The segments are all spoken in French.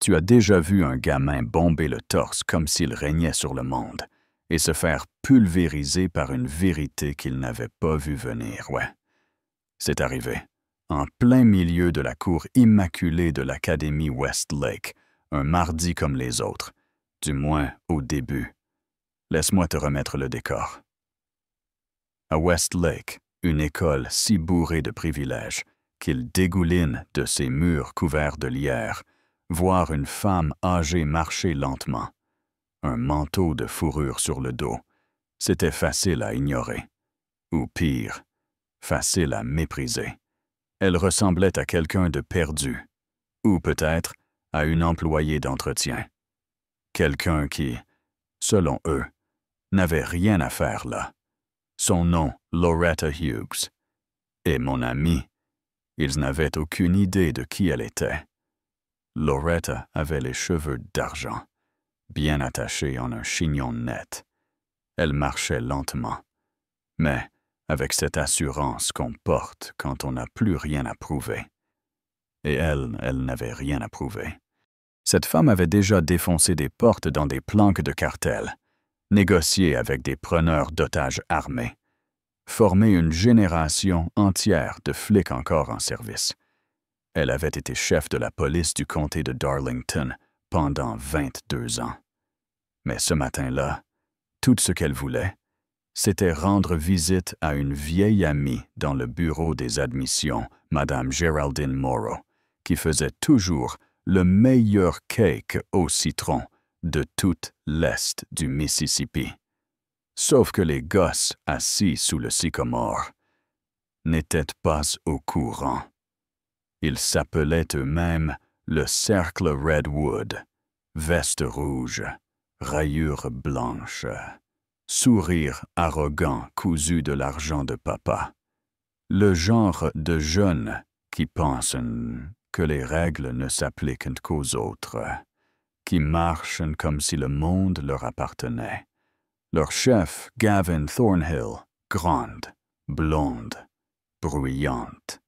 Tu as déjà vu un gamin bomber le torse comme s'il régnait sur le monde et se faire pulvériser par une vérité qu'il n'avait pas vue venir, ouais. C'est arrivé, en plein milieu de la cour immaculée de l'Académie Westlake, un mardi comme les autres, du moins au début. Laisse-moi te remettre le décor. À Westlake, une école si bourrée de privilèges qu'il dégouline de ses murs couverts de lierre, voir une femme âgée marcher lentement, un manteau de fourrure sur le dos, c'était facile à ignorer. Ou pire, facile à mépriser. Elle ressemblait à quelqu'un de perdu, ou peut-être à une employée d'entretien. Quelqu'un qui, selon eux, n'avait rien à faire là. Son nom, Loretta Hughes. Et mon ami, ils n'avaient aucune idée de qui elle était. Loretta avait les cheveux d'argent, bien attachés en un chignon net. Elle marchait lentement, mais avec cette assurance qu'on porte quand on n'a plus rien à prouver. Et elle n'avait rien à prouver. Cette femme avait déjà défoncé des portes dans des planques de cartel, négocié avec des preneurs d'otages armés, formé une génération entière de flics encore en service. Elle avait été chef de la police du comté de Darlington pendant 22 ans. Mais ce matin-là, tout ce qu'elle voulait, c'était rendre visite à une vieille amie dans le bureau des admissions, Madame Geraldine Morrow, qui faisait toujours le meilleur cake au citron de toute l'est du Mississippi. Sauf que les gosses assis sous le sycomore n'étaient pas au courant. Ils s'appelaient eux-mêmes le Cercle Redwood, veste rouge, rayures blanches, sourire arrogant cousu de l'argent de papa. Le genre de jeunes qui pensent que les règles ne s'appliquent qu'aux autres, qui marchent comme si le monde leur appartenait. Leur chef, Gavin Thornhill, grande, blonde, bruyante,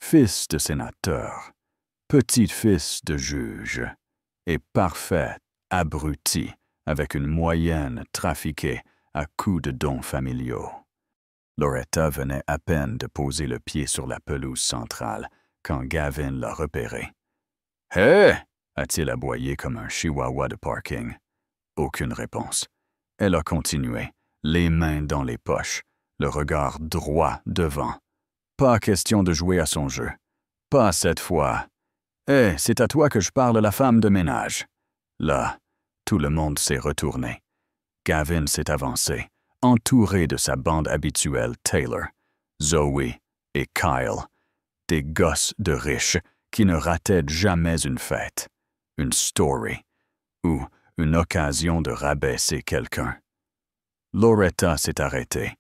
fils de sénateur, petit-fils de juge, et parfait abruti avec une moyenne trafiquée à coups de dons familiaux. Loretta venait à peine de poser le pied sur la pelouse centrale quand Gavin l'a repéré. « Hé !» a-t-il aboyé comme un chihuahua de parking. Aucune réponse. Elle a continué, les mains dans les poches, le regard droit devant. Pas question de jouer à son jeu. Pas cette fois. « Hé, c'est à toi que je parle, la femme de ménage. » Là, tout le monde s'est retourné. Gavin s'est avancé, entouré de sa bande habituelle Taylor, Zoe et Kyle, des gosses de riches qui ne rataient jamais une fête, une story ou une occasion de rabaisser quelqu'un. Loretta s'est arrêtée,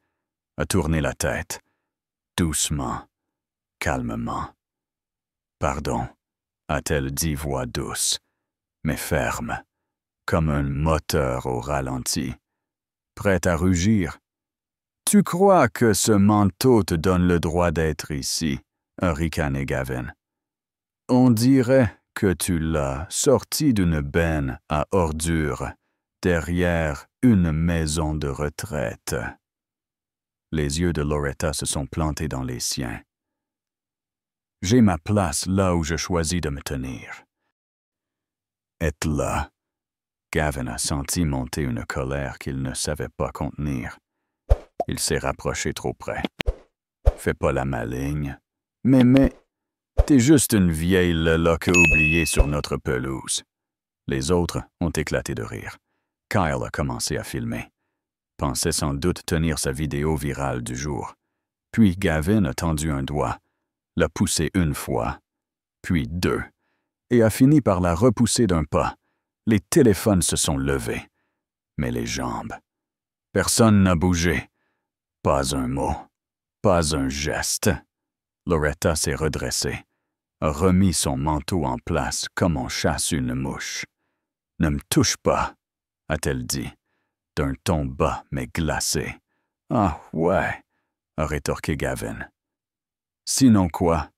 a tourné la tête, doucement, calmement. « Pardon », a-t-elle dit voix douce, mais ferme, comme un moteur au ralenti, prête à rugir. « Tu crois que ce manteau te donne le droit d'être ici ?» a ricané Gavin. « On dirait que tu l'as sorti d'une benne à ordures derrière une maison de retraite. » Les yeux de Loretta se sont plantés dans les siens. « J'ai ma place là où je choisis de me tenir. » « Être là. » Gavin a senti monter une colère qu'il ne savait pas contenir. Il s'est rapproché trop près. « Fais pas la maligne. Mais, t'es juste une vieille leloque oubliée sur notre pelouse. » Les autres ont éclaté de rire. Kyle a commencé à filmer. Pensait sans doute tenir sa vidéo virale du jour. Puis Gavin a tendu un doigt, l'a poussé une fois, puis deux, et a fini par la repousser d'un pas. Les téléphones se sont levés. Mais les jambes. Personne n'a bougé. Pas un mot. Pas un geste. Loretta s'est redressée, a remis son manteau en place comme on chasse une mouche. « Ne me touche pas », a-t-elle dit, d'un ton bas mais glacé. « Ah ouais », a rétorqué Gavin. « Sinon quoi?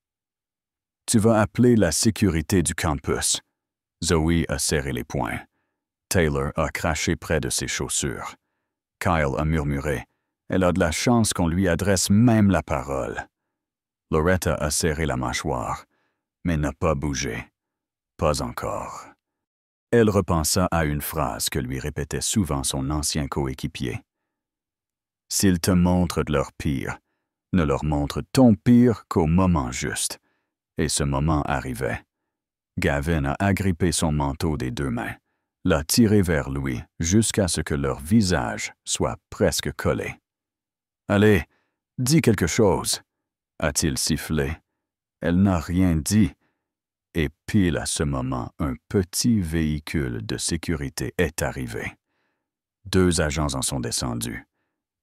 Tu vas appeler la sécurité du campus. Zoe a serré les poings. Taylor a craché près de ses chaussures. Kyle a murmuré « Elle a de la chance qu'on lui adresse même la parole. » Loretta a serré la mâchoire, mais n'a pas bougé. Pas encore. Elle repensa à une phrase que lui répétait souvent son ancien coéquipier. « S'ils te montrent de leur pire, ne leur montre ton pire qu'au moment juste. » Et ce moment arrivait. Gavin a agrippé son manteau des deux mains, l'a tiré vers lui jusqu'à ce que leur visage soit presque collés. « Allez, dis quelque chose !» a-t-il sifflé. Elle n'a rien dit. Et pile à ce moment, un petit véhicule de sécurité est arrivé. 2 agents en sont descendus.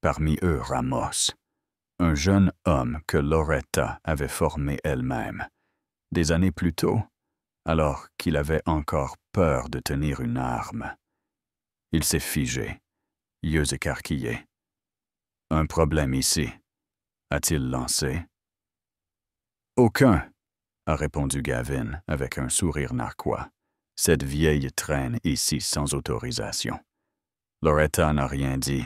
Parmi eux, Ramos, un jeune homme que Loretta avait formé elle-même, des années plus tôt, alors qu'il avait encore peur de tenir une arme. Il s'est figé, yeux écarquillés. « Un problème ici », a-t-il lancé. « Aucun », a répondu Gavin avec un sourire narquois. « Cette vieille traîne ici sans autorisation. » Loretta n'a rien dit.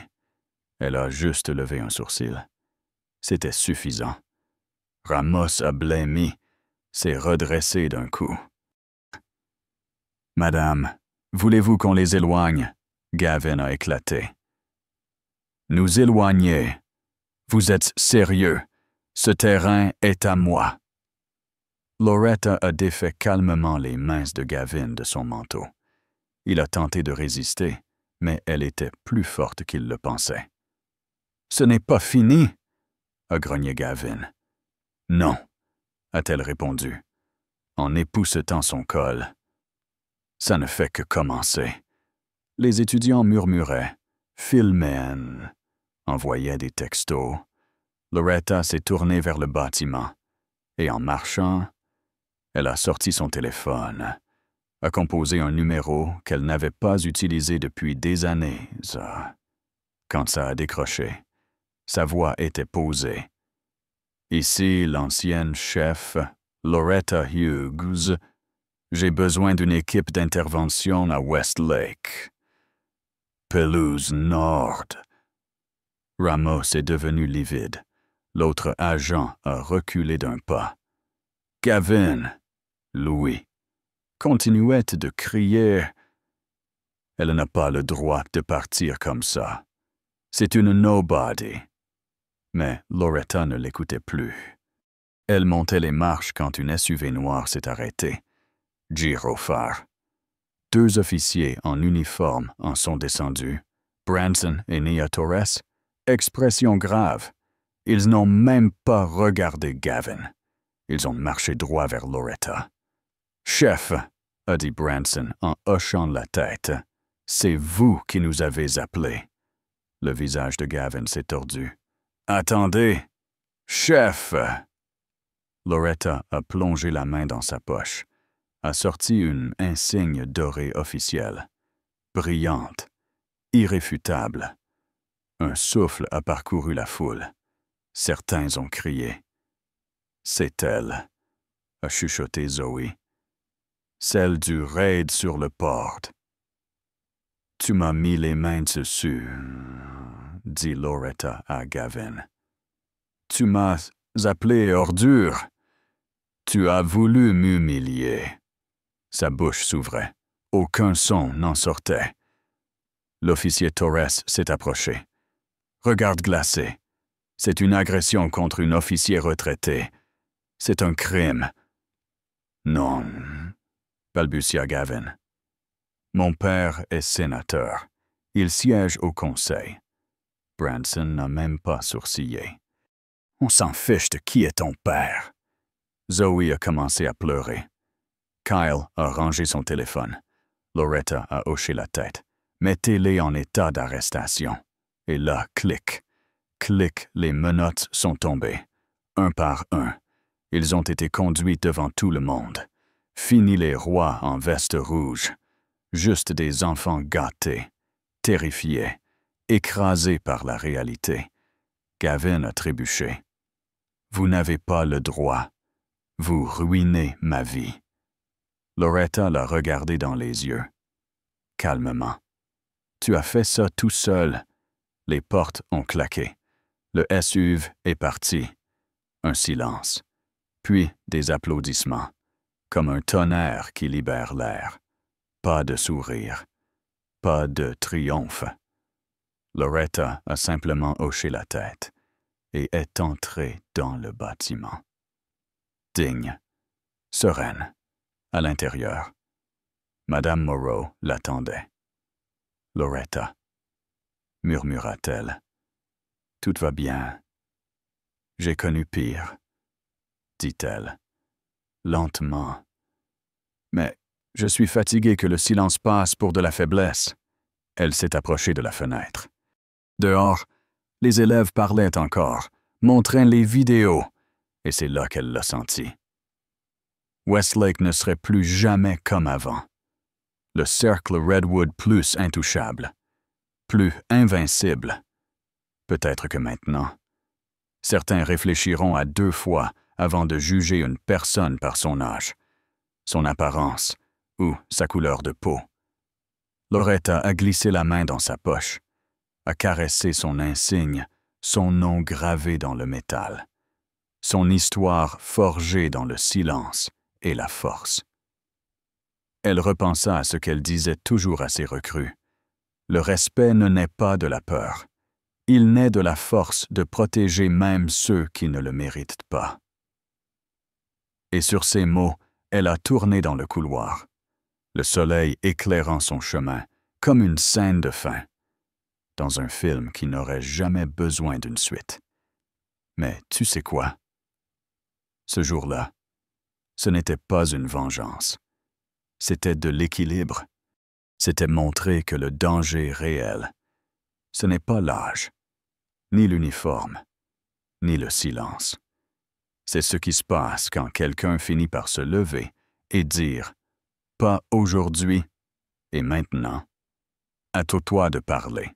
Elle a juste levé un sourcil. C'était suffisant. Ramos a blêmi, s'est redressé d'un coup. « Madame, voulez-vous qu'on les éloigne ?» Gavin a éclaté. « Nous éloigner? Vous êtes sérieux? Ce terrain est à moi. » Loretta a défait calmement les mains de Gavin de son manteau. Il a tenté de résister, mais elle était plus forte qu'il le pensait. « Ce n'est pas fini !» a grogné Gavin. « Non !» a-t-elle répondu, en époussetant son col. « Ça ne fait que commencer. » Les étudiants murmuraient, filmaient, envoyaient des textos. Loretta s'est tournée vers le bâtiment, et en marchant, elle a sorti son téléphone, a composé un numéro qu'elle n'avait pas utilisé depuis des années. Quand ça a décroché, sa voix était posée. « Ici l'ancienne chef, Loretta Hughes. J'ai besoin d'une équipe d'intervention à Westlake. Pelouse Nord. » Ramos est devenu livide. L'autre agent a reculé d'un pas. Gavin, Louis, continuait de crier. Elle n'a pas le droit de partir comme ça. C'est une nobody. Mais Loretta ne l'écoutait plus. Elle montait les marches quand une SUV noire s'est arrêtée. Gyrophare. 2 officiers en uniforme en sont descendus. Branson et Nia Torres. Expression grave. Ils n'ont même pas regardé Gavin. Ils ont marché droit vers Loretta. « Chef, » a dit Branson en hochant la tête, « c'est vous qui nous avez appelés. » Le visage de Gavin s'est tordu. « Attendez, chef !» Loretta a plongé la main dans sa poche, a sorti une insigne dorée officielle, brillante, irréfutable. Un souffle a parcouru la foule. Certains ont crié. « C'est elle !» a chuchoté Zoe. « Celle du raid sur le port. »« Tu m'as mis les mains dessus, » dit Loretta à Gavin. « Tu m'as appelé ordure. Tu as voulu m'humilier. » Sa bouche s'ouvrait. Aucun son n'en sortait. L'officier Torres s'est approché. « Regarde glacé. C'est une agression contre une officier retraitée. C'est un crime. »« Non, » balbutia Gavin. « Mon père est sénateur. Il siège au conseil. » Branson n'a même pas sourcillé. « On s'en fiche de qui est ton père. » Zoe a commencé à pleurer. Kyle a rangé son téléphone. Loretta a hoché la tête. « Mettez-les en état d'arrestation. » Et là, clic. Clic, les menottes sont tombées. Un par un. Ils ont été conduits devant tout le monde. Fini les rois en veste rouge. Juste des enfants gâtés, terrifiés, écrasés par la réalité. Gavin a trébuché. « Vous n'avez pas le droit. Vous ruinez ma vie. » Loretta l'a regardé dans les yeux. Calmement. Tu as fait ça tout seul. Les portes ont claqué. Le SUV est parti. Un silence. Puis des applaudissements, comme un tonnerre qui libère l'air. Pas de sourire. Pas de triomphe. Loretta a simplement hoché la tête et est entrée dans le bâtiment. Digne, sereine, à l'intérieur. Madame Moreau l'attendait. « Loretta, » murmura-t-elle, « tout va bien. J'ai connu pire, » dit-elle, lentement. « Mais je suis fatiguée que le silence passe pour de la faiblesse. » Elle s'est approchée de la fenêtre. Dehors, les élèves parlaient encore, montraient les vidéos, et c'est là qu'elle l'a senti. Westlake ne serait plus jamais comme avant. Le cercle Redwood plus intouchable, plus invincible. Peut-être que maintenant, certains réfléchiront à 2 fois avant de juger une personne par son âge, son apparence ou sa couleur de peau. Loretta a glissé la main dans sa poche, a caressé son insigne, son nom gravé dans le métal, son histoire forgée dans le silence et la force. Elle repensa à ce qu'elle disait toujours à ses recrues. Le respect ne naît pas de la peur. Il naît de la force de protéger même ceux qui ne le méritent pas. Et sur ces mots, elle a tourné dans le couloir, le soleil éclairant son chemin, comme une scène de fin, dans un film qui n'aurait jamais besoin d'une suite. Mais tu sais quoi? Ce jour-là, ce n'était pas une vengeance. C'était de l'équilibre. C'était montrer que le danger réel, ce n'est pas l'âge, ni l'uniforme, ni le silence. C'est ce qui se passe quand quelqu'un finit par se lever et dire « Pas aujourd'hui et maintenant ». À toi de parler.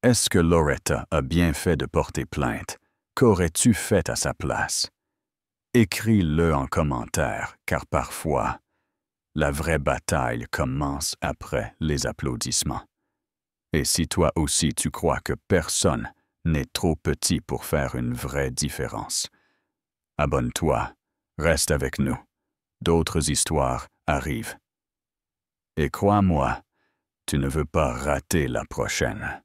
Est-ce que Loretta a bien fait de porter plainte? Qu'aurais-tu fait à sa place? Écris-le en commentaire, car parfois, la vraie bataille commence après les applaudissements. Et si toi aussi tu crois que personne n'est trop petit pour faire une vraie différence, abonne-toi, reste avec nous. D'autres histoires arrivent. Et crois-moi, tu ne veux pas rater la prochaine.